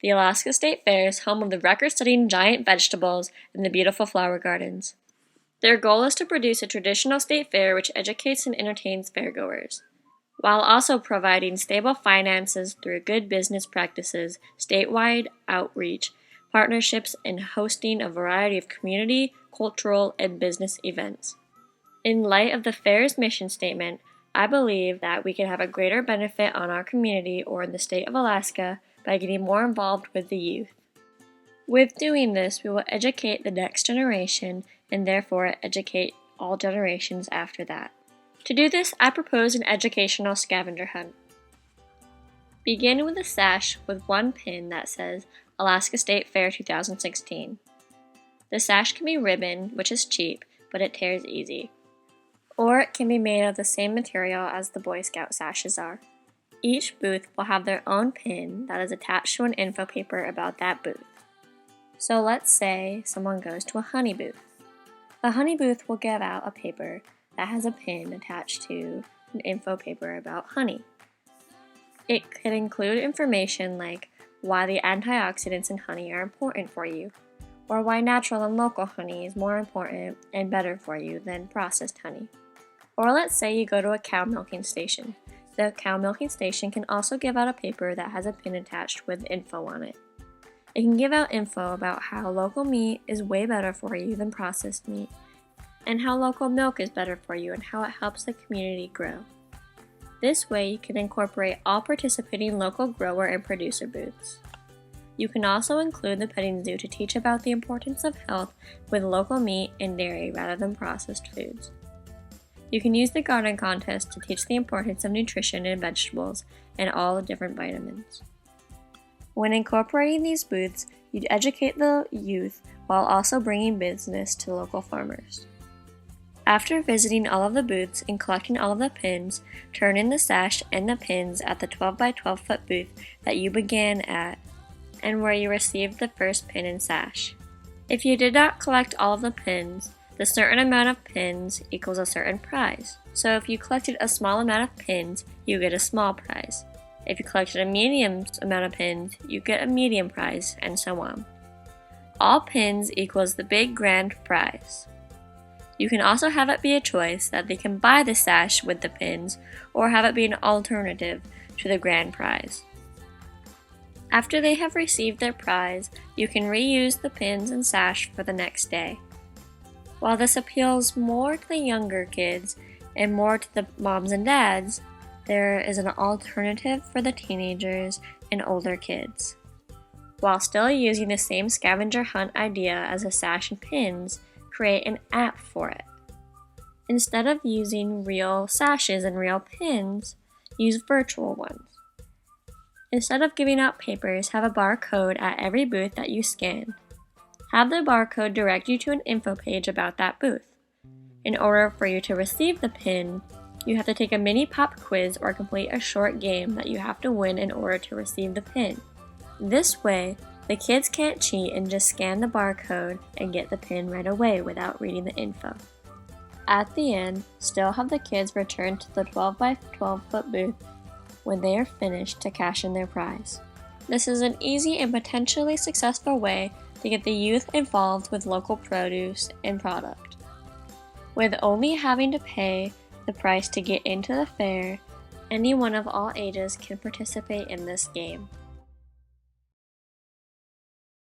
The Alaska State Fair is home of the record-setting giant vegetables and the beautiful flower gardens. Their goal is to produce a traditional state fair which educates and entertains fairgoers, while also providing stable finances through good business practices, statewide outreach, partnerships, and hosting a variety of community, cultural, and business events. In light of the fair's mission statement, I believe that we can have a greater benefit on our community or in the state of Alaska by getting more involved with the youth. With doing this, we will educate the next generation and therefore educate all generations after that. To do this, I propose an educational scavenger hunt. Begin with a sash with one pin that says Alaska State Fair 2016. The sash can be ribbon, which is cheap, but it tears easy. Or it can be made of the same material as the Boy Scout sashes are. Each booth will have their own pin that is attached to an info paper about that booth. So let's say someone goes to a honey booth. The honey booth will give out a paper that has a pin attached to an info paper about honey. It could include information like why the antioxidants in honey are important for you, or why natural and local honey is more important and better for you than processed honey. Or let's say you go to a cow milking station. The cow milking station can also give out a paper that has a pin attached with info on it. It can give out info about how local meat is way better for you than processed meat, and how local milk is better for you and how it helps the community grow. This way you can incorporate all participating local grower and producer booths. You can also include the petting zoo to teach about the importance of health with local meat and dairy rather than processed foods. You can use the garden contest to teach the importance of nutrition in vegetables and all the different vitamins. When incorporating these booths, you'd educate the youth while also bringing business to local farmers. After visiting all of the booths and collecting all of the pins, turn in the sash and the pins at the 12 by 12 foot booth that you began at and where you received the first pin and sash. If you did not collect all of the pins, the certain amount of pins equals a certain prize. So if you collected a small amount of pins, you get a small prize. If you collected a medium amount of pins, you get a medium prize, and so on. All pins equals the big grand prize. You can also have it be a choice that they can buy the sash with the pins, or have it be an alternative to the grand prize. After they have received their prize, you can reuse the pins and sash for the next day. While this appeals more to the younger kids and more to the moms and dads, there is an alternative for the teenagers and older kids. While still using the same scavenger hunt idea as a sash and pins, create an app for it. Instead of using real sashes and real pins, use virtual ones. Instead of giving out papers, have a barcode at every booth that you scan. Have the barcode direct you to an info page about that booth. In order for you to receive the pin, you have to take a mini pop quiz or complete a short game that you have to win in order to receive the pin. This way, the kids can't cheat and just scan the barcode and get the pin right away without reading the info. At the end, still have the kids return to the 12 by 12 foot booth when they are finished to cash in their prize. This is an easy and potentially successful way to get the youth involved with local produce and product. With only having to pay the price to get into the fair, anyone of all ages can participate in this game.